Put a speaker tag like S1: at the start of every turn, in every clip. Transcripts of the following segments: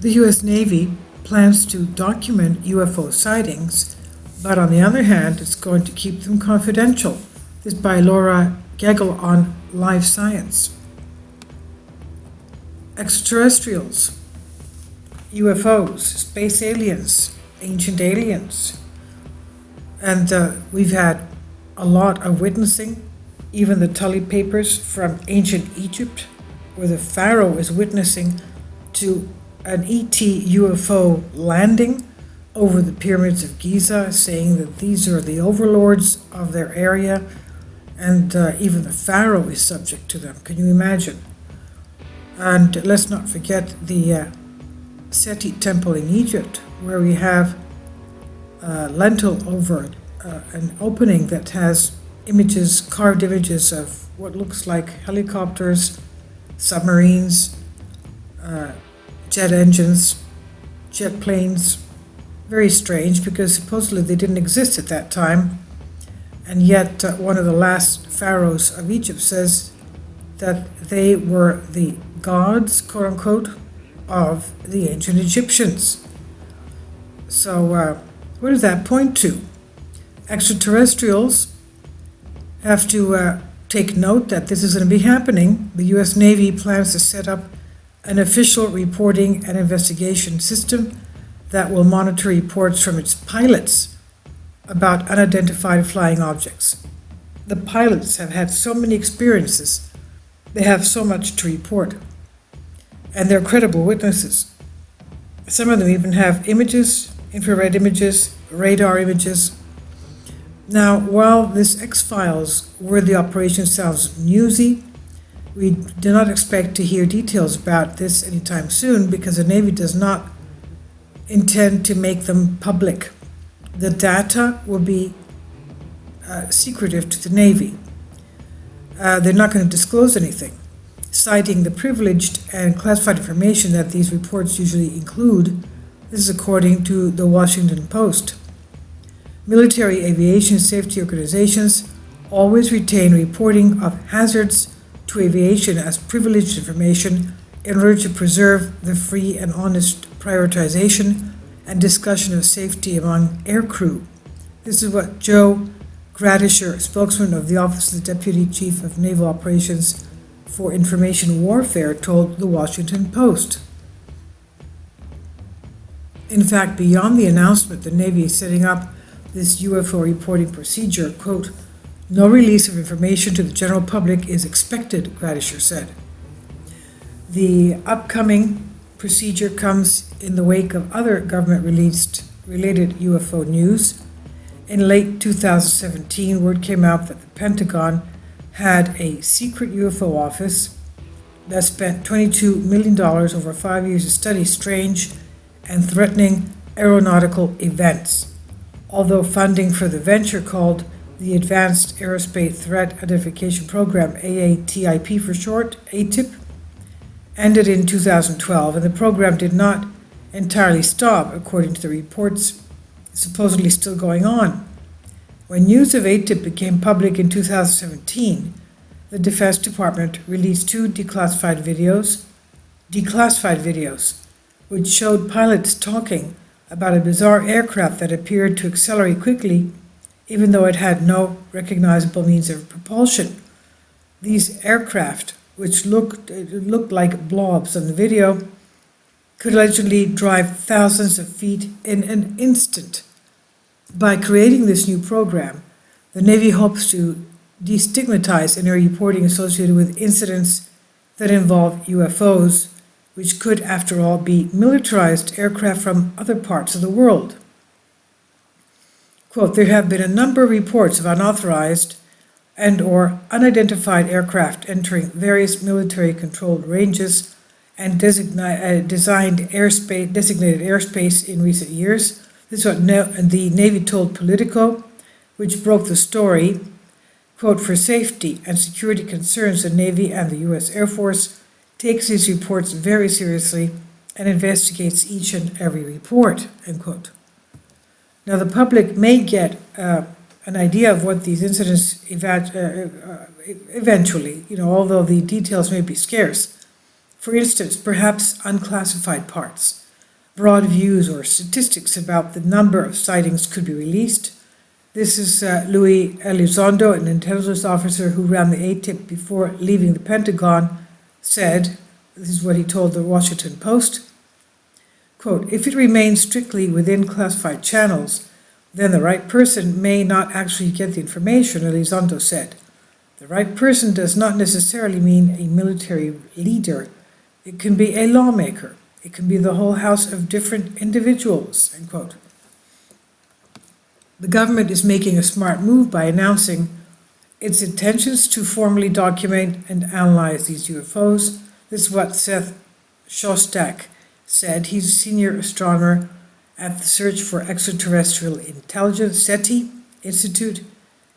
S1: The U.S. Navy plans to document UFO sightings, but on the other hand, it's going to keep them confidential. This is by Laura Gegel on Live Science. Extraterrestrials, UFOs, space aliens, ancient aliens. And we've had a lot of witnessing, even the Tully papers from ancient Egypt, where the pharaoh is witnessing to an ET UFO landing over the pyramids of Giza, saying that these are the overlords of their area, and even the pharaoh is subject to them. Can you imagine? And let's not forget the Seti temple in Egypt, where we have lintel over an opening that has images, carved images of what looks like helicopters, submarines, jet engines, jet planes. Very strange, because supposedly they didn't exist at that time, and yet one of the last pharaohs of Egypt says that they were the gods, quote unquote, of the ancient Egyptians. So what does that point to? Extraterrestrials have to take note that this is going to be happening. The U.S. Navy plans to set up an official reporting and investigation system that will monitor reports from its pilots about unidentified flying objects. The pilots have had so many experiences, they have so much to report, and they're credible witnesses. Some of them even have images, infrared images, radar images. Now, while this X-Files worthy operation sounds newsy, we do not expect to hear details about this anytime soon, because the Navy does not intend to make them public. The data will be secretive to the Navy. They're not going to disclose anything, citing the privileged and classified information that these reports usually include. This is according to the Washington Post. Military aviation safety organizations always retain reporting of hazards to aviation as privileged information in order to preserve the free and honest prioritization and discussion of safety among aircrew. This is what Joe Gradisher, spokesman of the Office of the Deputy Chief of Naval Operations for Information Warfare, told the Washington Post. In fact, beyond the announcement, the Navy is setting up this UFO reporting procedure, quote, "No release of information to the general public is expected," Gradisher said. The upcoming procedure comes in the wake of other government-released related UFO news. In late 2017, word came out that the Pentagon had a secret UFO office that spent $22 million over 5 years to study strange and threatening aeronautical events. Although funding for the venture, called the Advanced Aerospace Threat Identification Program, AATIP for short, ATIP, ended in 2012, and the program did not entirely stop, according to the reports supposedly still going on. When news of ATIP became public in 2017, the Defense Department released two declassified videos, which showed pilots talking about a bizarre aircraft that appeared to accelerate quickly, even though it had no recognizable means of propulsion. These aircraft, which looked like blobs on the video, could allegedly drive thousands of feet in an instant. By creating this new program, the Navy hopes to destigmatize any reporting associated with incidents that involve UFOs, which could, after all, be militarized aircraft from other parts of the world. Quote, "There have been a number of reports of unauthorized and or unidentified aircraft entering various military-controlled ranges and designated airspace in recent years." This is what the Navy told Politico, which broke the story. Quote, "For safety and security concerns, the Navy and the U.S. Air Force takes these reports very seriously and investigates each and every report," end quote. Now, the public may get an idea of what these incidents eventually, although the details may be scarce. For instance, perhaps unclassified parts. broad views or statistics about the number of sightings could be released. This is Luis Elizondo, an intelligence officer who ran the ATIP before leaving the Pentagon, said, this is what he told the Washington Post, quote, "If it remains strictly within classified channels, then the right person may not actually get the information," Elizondo said. The right person does not necessarily mean a military leader. It can be a lawmaker. It can be the whole house of different individuals, end quote. The government is making a smart move by announcing its intentions to formally document and analyze these UFOs. This is what Seth Shostak said. He's a senior astronomer at the Search for Extraterrestrial Intelligence, SETI Institute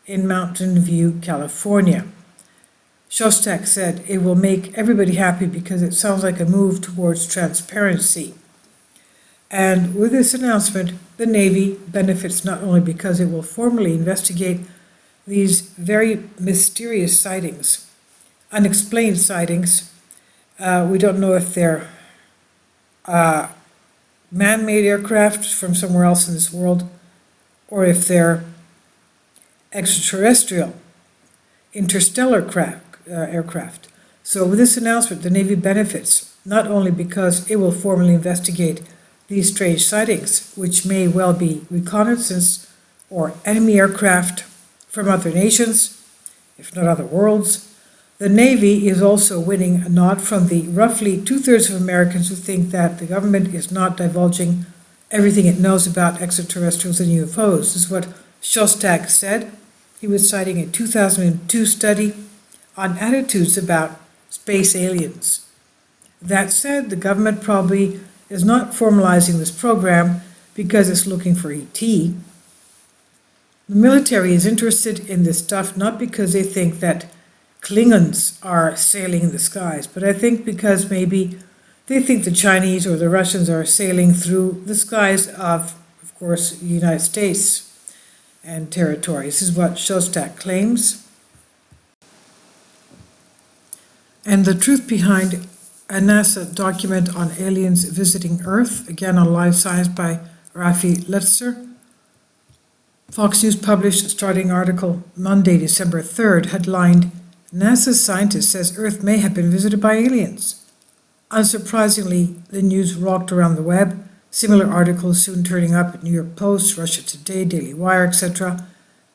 S1: in Mountain View, California. Shostak said, "It will make everybody happy because it sounds like a move towards transparency." And with this announcement, the Navy benefits not only because it will formally investigate these very mysterious sightings, unexplained sightings. We don't know if they're man-made aircraft from somewhere else in this world, or if they're extraterrestrial, interstellar aircraft. So with this announcement, the Navy benefits not only because it will formally investigate these strange sightings, which may well be reconnaissance or enemy aircraft from other nations, if not other worlds. The Navy is also winning a nod from the roughly 2/3 of Americans who think that the government is not divulging everything it knows about extraterrestrials and UFOs. This is what Shostak said. He was citing a 2002 study on attitudes about space aliens. That said, the government probably is not formalizing this program because it's looking for ET. The military is interested in this stuff not because they think that Klingons are sailing in the skies, but I think because maybe they think the Chinese or the Russians are sailing through the skies of course, the United States and territory. This is what Shostak claims. And the truth behind a NASA document on aliens visiting Earth, again on Live Science by Rafi Letzer. Fox News published a starting article Monday, December 3rd, headlined, "NASA scientist says Earth may have been visited by aliens." Unsurprisingly, the news rocked around the web. Similar articles soon turning up at New York Post, Russia Today, Daily Wire, etc.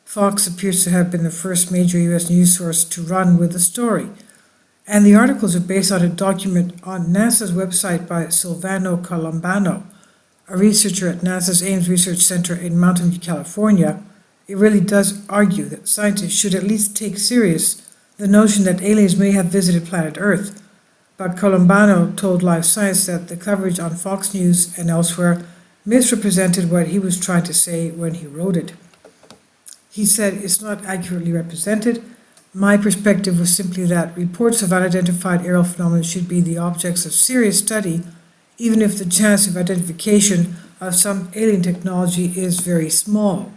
S1: Fox appears to have been the first major U.S. news source to run with the story. And the articles are based on a document on NASA's website by Silvano Colombano, a researcher at NASA's Ames Research Center in Mountain View, California. It really does argue that scientists should at least take serious the notion that aliens may have visited planet Earth. But Colombano told Live Science that the coverage on Fox News and elsewhere misrepresented what he was trying to say when he wrote it. He said it's not accurately represented. My perspective was simply that reports of unidentified aerial phenomena should be the objects of serious study, even if the chance of identification of some alien technology is very small.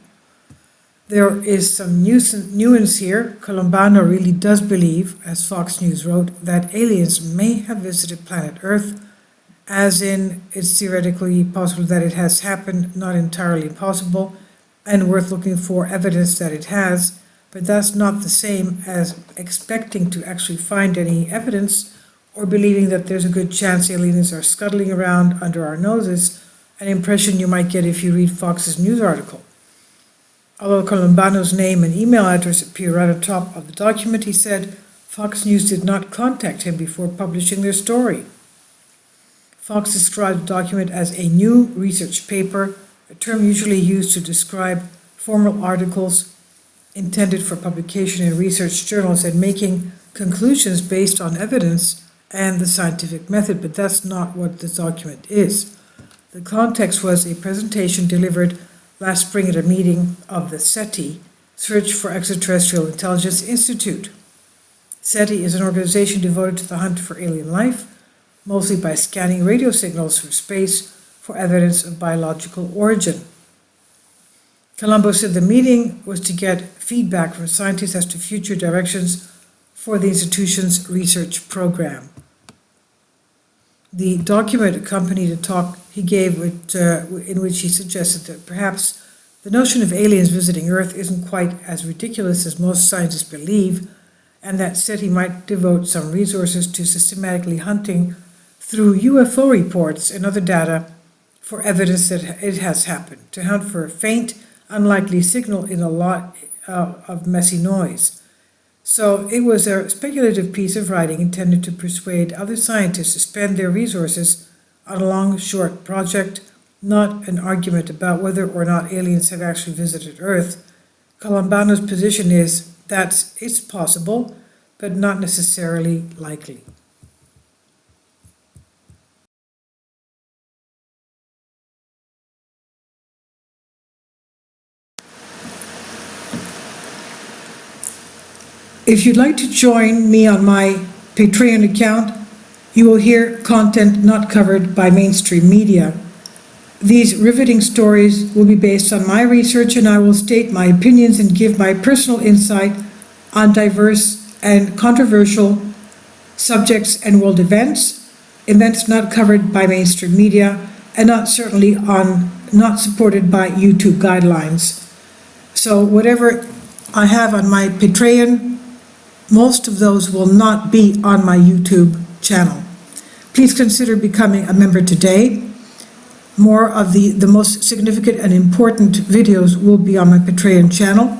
S1: There is some nuance here. Colombano really does believe, as Fox News wrote, that aliens may have visited planet Earth, as in it's theoretically possible that it has happened, not entirely impossible, and worth looking for evidence that it has. But that's not the same as expecting to actually find any evidence or believing that there's a good chance aliens are scuttling around under our noses, an impression you might get if you read Fox's news article. Although Colombano's name and email address appear right on top of the document, he said Fox News did not contact him before publishing their story. Fox described the document as a new research paper, a term usually used to describe formal articles intended for publication in research journals and making conclusions based on evidence and the scientific method, but that's not what this document is. The context was a presentation delivered last spring at a meeting of the SETI, Search for Extraterrestrial Intelligence Institute. SETI is an organization devoted to the hunt for alien life, mostly by scanning radio signals from space for evidence of biological origin. Colombo said the meeting was to get feedback from scientists as to future directions for the institution's research program. The document accompanied a talk he gave, in which he suggested that perhaps the notion of aliens visiting Earth isn't quite as ridiculous as most scientists believe, and that said he might devote some resources to systematically hunting through UFO reports and other data for evidence that it has happened, to hunt for a faint, unlikely signal in a lot of messy noise. So it was a speculative piece of writing intended to persuade other scientists to spend their resources on a long, short project, not an argument about whether or not aliens have actually visited Earth. Colombano's position is that it's possible, but not necessarily likely. If you'd like to join me on my Patreon account, you will hear content not covered by mainstream media. These riveting stories will be based on my research, and I will state my opinions and give my personal insight on diverse and controversial subjects and world events not covered by mainstream media, and not supported by YouTube guidelines. So whatever I have on my Patreon, most of those will not be on my YouTube channel. Please consider becoming a member today. More of the most significant and important videos will be on my Patreon channel.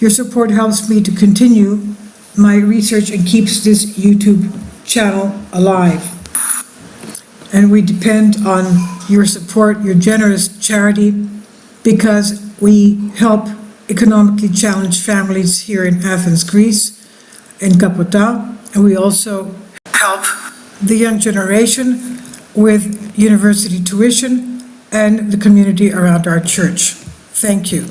S1: Your support helps me to continue my research and keeps this YouTube channel alive. And we depend on your support, your generous charity, because we help economically challenged families here in Athens, Greece, in Kapota, and we also help the young generation with university tuition and the community around our church. Thank you.